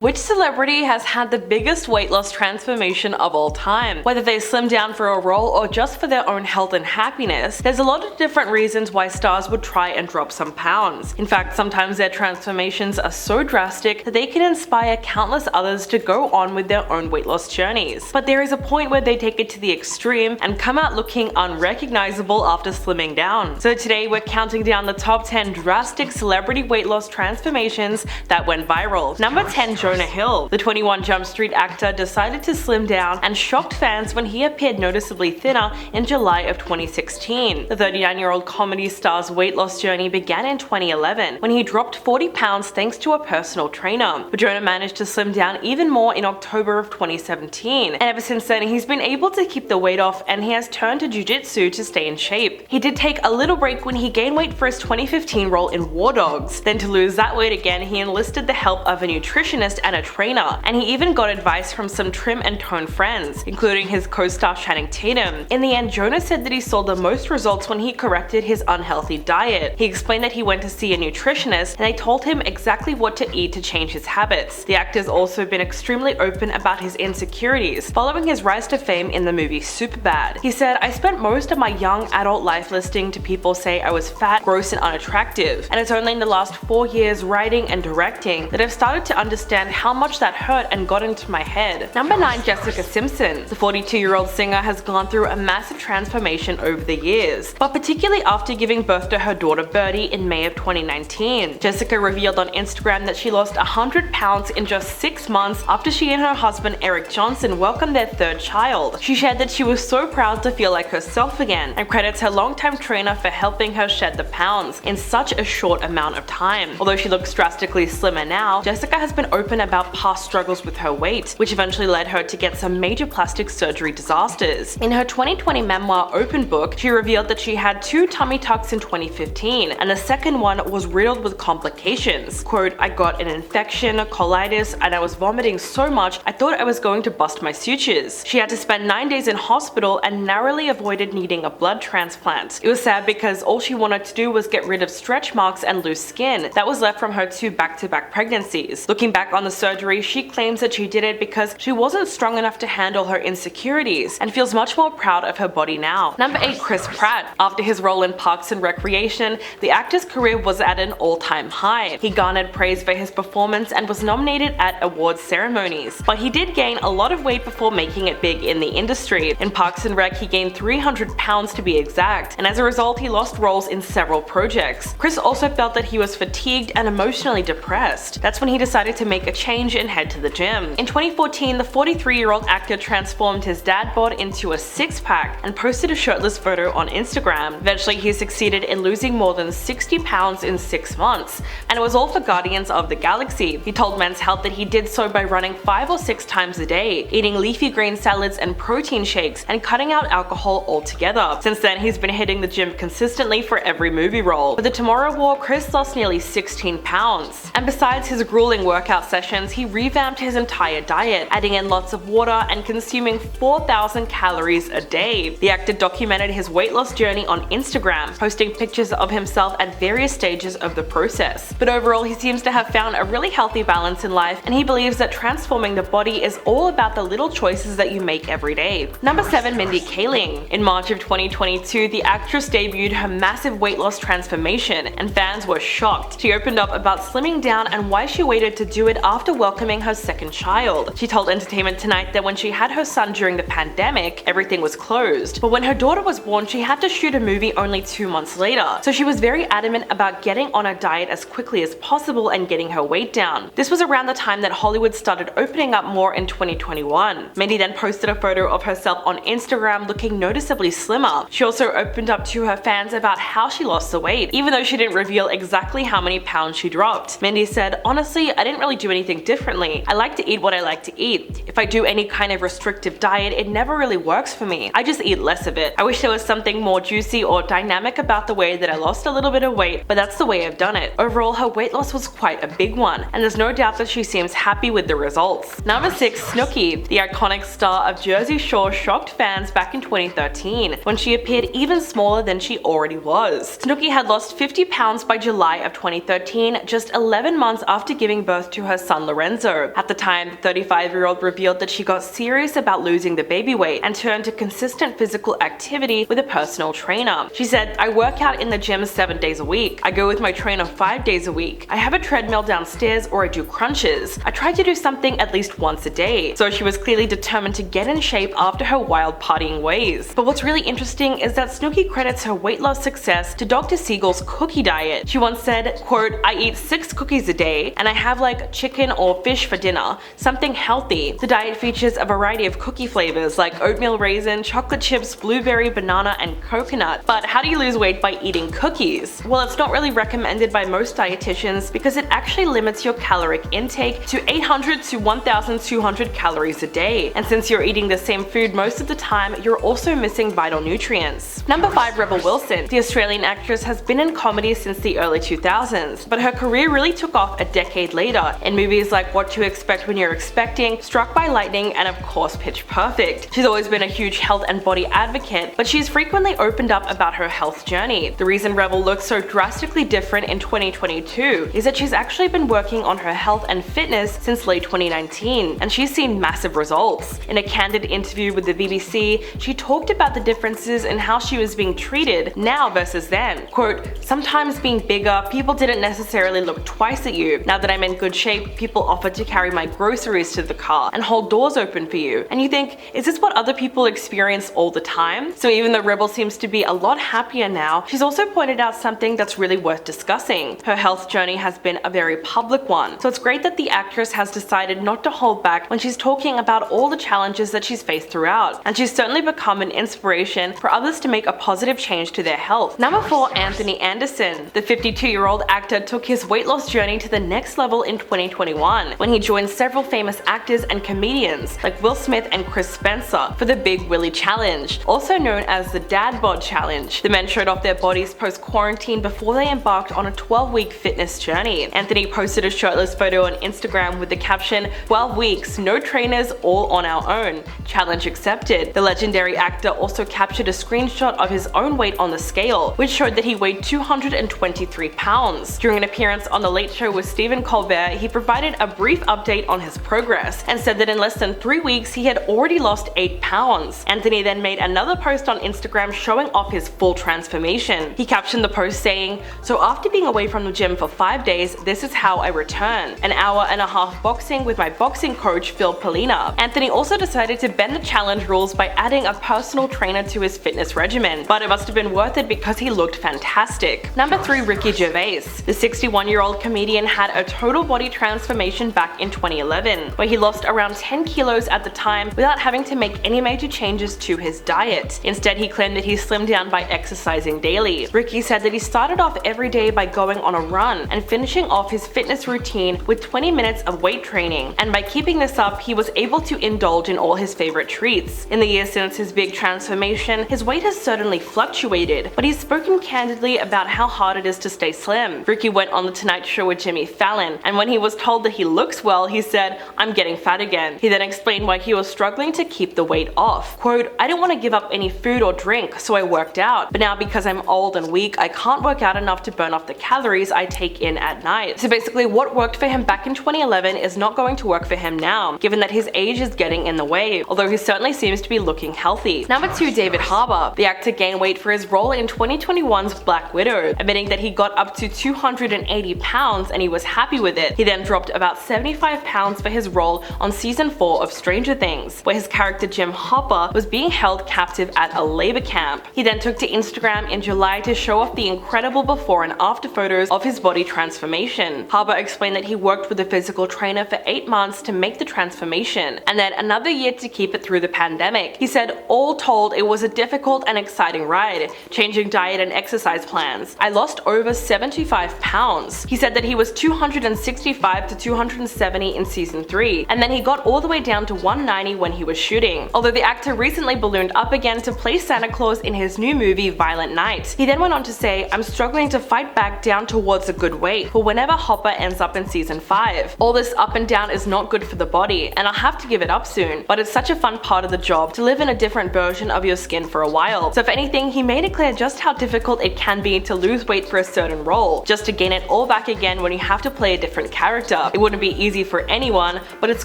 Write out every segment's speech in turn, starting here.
Which celebrity has had the biggest weight loss transformation of all time? Whether they slim down for a role or just for their own health and happiness, there's a lot of different reasons why stars would try and drop some pounds. In fact, sometimes their transformations are so drastic that they can inspire countless others to go on with their own weight loss journeys. But there is a point where they take it to the extreme and come out looking unrecognizable after slimming down. So today we're counting down the top 10 drastic celebrity weight loss transformations that went viral. Number 10, Jonah Hill. The 21 Jump Street actor decided to slim down and shocked fans when he appeared noticeably thinner in July of 2016. The 39-year-old comedy star's weight loss journey began in 2011 when he dropped 40 pounds thanks to a personal trainer. But Jonah managed to slim down even more in October of 2017. And ever since then, he's been able to keep the weight off and he has turned to jiu-jitsu to stay in shape. He did take a little break when he gained weight for his 2015 role in War Dogs. Then to lose that weight again, he enlisted the help of a nutritionist and a trainer, and he even got advice from some trim and tone friends, including his co-star Channing Tatum. In the end, Jonah said that he saw the most results when he corrected his unhealthy diet. He explained that he went to see a nutritionist and they told him exactly what to eat to change his habits. The actor's also been extremely open about his insecurities following his rise to fame in the movie Superbad. He said, "I spent most of my young adult life listening to people say I was fat, gross, and unattractive, and it's only in the last 4 years writing and directing that I've started to understand how much that hurt and got into my head." Number 9, Jessica Simpson. The 42-year-old singer has gone through a massive transformation over the years, but particularly after giving birth to her daughter Birdie in May of 2019. Jessica revealed on Instagram that she lost 100 pounds in just 6 months after she and her husband Eric Johnson welcomed their third child. She shared that she was so proud to feel like herself again and credits her longtime trainer for helping her shed the pounds in such a short amount of time. Although she looks drastically slimmer now, Jessica has been open about past struggles with her weight, which eventually led her to get some major plastic surgery disasters. In her 2020 memoir Open Book, she revealed that she had 2 tummy tucks in 2015, and the second one was riddled with complications. Quote, "I got an infection, colitis, and I was vomiting so much I thought I was going to bust my sutures." She had to spend 9 days in hospital and narrowly avoided needing a blood transplant. It was sad because all she wanted to do was get rid of stretch marks and loose skin that was left from her 2 back-to-back pregnancies. Looking back on the surgery, she claims that she did it because she wasn't strong enough to handle her insecurities and feels much more proud of her body now. Number 8, Chris Pratt. After his role in Parks and Recreation, the actor's career was at an all-time high. He garnered praise for his performance and was nominated at awards ceremonies, but he did gain a lot of weight before making it big in the industry. In Parks and Rec, he gained 300 pounds to be exact, and as a result, he lost roles in several projects. Chris also felt that he was fatigued and emotionally depressed. That's when he decided to make a change and head to the gym. In 2014, the 43-year-old actor transformed his dad bod into a six-pack and posted a shirtless photo on Instagram. Eventually, he succeeded in losing more than 60 pounds in 6 months, and it was all for Guardians of the Galaxy. He told Men's Health that he did so by running 5 or 6 times a day, eating leafy green salads and protein shakes, and cutting out alcohol altogether. Since then, he's been hitting the gym consistently for every movie role. For the Tomorrow War, Chris lost nearly 16 pounds. And besides his grueling workout sessions, he revamped his entire diet, adding in lots of water and consuming 4,000 calories a day. The actor documented his weight loss journey on Instagram, posting pictures of himself at various stages of the process. But overall, he seems to have found a really healthy balance in life, and he believes that transforming the body is all about the little choices that you make every day. Number 7, Mindy Kaling. In March of 2022, the actress debuted her massive weight loss transformation, and fans were shocked. She opened up about slimming down and why she waited to do it after welcoming her second child. She told Entertainment Tonight that when she had her son during the pandemic, everything was closed. But when her daughter was born, she had to shoot a movie only 2 months later. So she was very adamant about getting on a diet as quickly as possible and getting her weight down. This was around the time that Hollywood started opening up more in 2021. Mindy then posted a photo of herself on Instagram looking noticeably slimmer. She also opened up to her fans about how she lost the weight, even though she didn't reveal exactly how many pounds she dropped. Mindy said, "Honestly, I didn't really do anything differently. I like to eat what I like to eat. If I do any kind of restrictive diet, it never really works for me. I just eat less of it. I wish there was something more juicy or dynamic about the way that I lost a little bit of weight, but that's the way I've done it." Overall, her weight loss was quite a big one, and there's no doubt that she seems happy with the results. Number 6, Snooki. The iconic star of Jersey Shore shocked fans back in 2013 when she appeared even smaller than she already was. Snooki had lost 50 pounds by July of 2013, just 11 months after giving birth to her son Lorenzo. At the time, the 35-year-old revealed that she got serious about losing the baby weight and turned to consistent physical activity with a personal trainer. She said, "I work out in the gym 7 days a week. I go with my trainer 5 days a week. I have a treadmill downstairs or I do crunches. I try to do something at least once a day." So she was clearly determined to get in shape after her wild partying ways. But what's really interesting is that Snooki credits her weight loss success to Dr. Siegel's cookie diet. She once said, quote, "I eat 6 cookies a day and I have like chicken or fish for dinner, something healthy." The diet features a variety of cookie flavors like oatmeal raisin, chocolate chips, blueberry, banana, and coconut. But how do you lose weight by eating cookies? Well, it's not really recommended by most dietitians because it actually limits your caloric intake to 800 to 1,200 calories a day. And since you're eating the same food most of the time, you're also missing vital nutrients. Number 5. Rebel Wilson. The Australian actress has been in comedy since the early 2000s, but her career really took off a decade later in movies like What to Expect When You're Expecting, Struck by Lightning, and of course Pitch Perfect. She's always been a huge health and body advocate, but she's frequently opened up about her health journey. The reason Rebel looks so drastically different in 2022 is that she's actually been working on her health and fitness since late 2019, and she's seen massive results. In a candid interview with the BBC, she talked about the differences in how she was being treated now versus then. Quote, "Sometimes being bigger, people didn't necessarily look twice at you. Now that I'm in good shape, people offer to carry my groceries to the car and hold doors open for you." And you think, is this what other people experience all the time? So even though Rebel seems to be a lot happier now, she's also pointed out something that's really worth discussing. Her health journey has been a very public one, so it's great that the actress has decided not to hold back when she's talking about all the challenges that she's faced throughout, and she's certainly become an inspiration for others to make a positive change to their health. Number 4. Anthony Anderson. The 52-year-old actor took his weight loss journey to the next level in 2021 when he joined several famous actors and comedians like Will Smith and Chris Spencer for the Big Willie Challenge, also known as the Dad Bod Challenge. The men showed off their bodies post-quarantine before they embarked on a 12-week fitness journey. Anthony posted a shirtless photo on Instagram with the caption, "12 weeks, no trainers, all on our own. Challenge accepted." The legendary actor also captured a screenshot of his own weight on the scale, which showed that he weighed 223 pounds. During an appearance on The Late Show with Stephen Colbert, he provided a brief update on his progress and said that in less than 3 weeks he had already lost 8 pounds. Anthony then made another post on Instagram showing off his full transformation. He captioned the post saying, "So after being away from the gym for 5 days, this is how I return. An hour and a half boxing with my boxing coach Phil Polina." Anthony also decided to bend the challenge rules by adding a personal trainer to his fitness regimen, but it must have been worth it because he looked fantastic. Number 3. Ricky Gervais. The 61-year-old comedian had a total body transformation back in 2011, where he lost around 10 kilos at the time without having to make any major changes to his diet. Instead, he claimed that he slimmed down by exercising daily. Ricky said that he started off every day by going on a run and finishing off his fitness routine with 20 minutes of weight training, and by keeping this up, he was able to indulge in all his favorite treats. In the years since his big transformation, his weight has certainly fluctuated, but he's spoken candidly about how hard it is to stay slim. Ricky went on The Tonight Show with Jimmy Fallon, and when he was told that he looks well, he said, "I'm getting fat again." He then explained why he was struggling to keep the weight off. Quote, "I didn't want to give up any food or drink, so I worked out, but now because I'm old and weak, I can't work out enough to burn off the calories I take in at night." So basically what worked for him back in 2011 is not going to work for him now, given that his age is getting in the way, although he certainly seems to be looking healthy. Number 2. David Harbour. The actor gained weight for his role in 2021's Black Widow, admitting that he got up to 280 pounds and he was happy with it. He then dropped about 75 pounds for his role on season 4 of Stranger Things, where his character Jim Hopper was being held captive at a labor camp. He then took to Instagram in July to show off the incredible before and after photos of his body transformation. Harbour explained that he worked with a physical trainer for 8 months to make the transformation, and then another year to keep it through the pandemic. He said, "All told, it was a difficult and exciting ride, changing diet and exercise plans. I lost over 75 pounds. He said that he was 265 to 270 in season 3, and then he got all the way down to 190 when he was shooting. Although the actor recently ballooned up again to play Santa Claus in his new movie Violent Night. He then went on to say, "I'm struggling to fight back down towards a good weight for whenever Hopper ends up in season 5. All this up and down is not good for the body, and I'll have to give it up soon, but it's such a fun part of the job to live in a different version of your skin for a while." So if anything, he made it clear just how difficult it can be to lose weight for a certain role, just to gain it all back again when you have to play a different character. It wouldn't be easy for anyone, but it's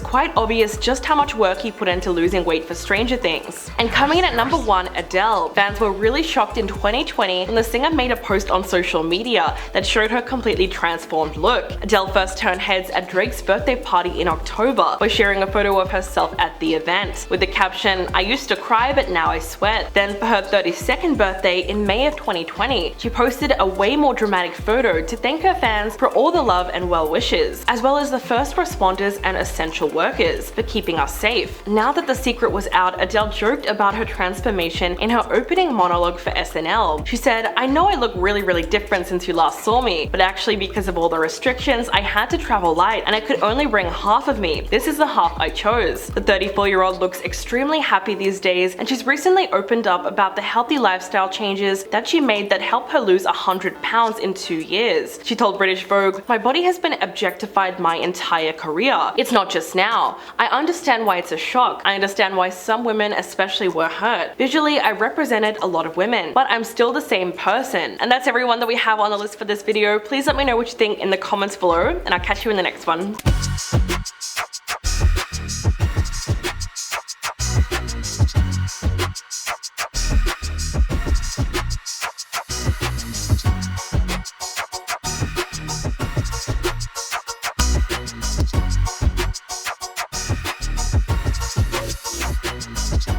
quite obvious just how much work he put into losing weight for Stranger Things. And coming in at number 1, Adele. Fans were really shocked in 2020 when the singer made a post on social media that showed her completely transformed look. Adele first turned heads at Drake's birthday party in October by sharing a photo of herself at the event, with the caption, "I used to cry but now I sweat." Then for her 32nd birthday in May of 2020, she posted a way more dramatic photo to thank her fans for all the love and well wishes, as well as the first responders and essential workers for keeping us safe. Now that the secret was out, Adele joked about her transformation in her opening monologue for SNL. She said, "I know I look really different since you last saw me, but actually because of all the restrictions, I had to travel light and I could only bring half of me. This is the half I chose." The 34-year-old looks extremely happy these days, and she's recently opened up about the healthy lifestyle changes that she made that helped her lose 100 pounds in 2 years. She told British Vogue, "My body has been objectified my entire career. It's not just now. I understand why it's a shock. I understand why some women especially were hurt. Visually, I represented a lot of women, but I'm still the same person." And that's everyone that we have on the list for this video. Please let me know what you think in the comments below, and I'll catch you in the next one.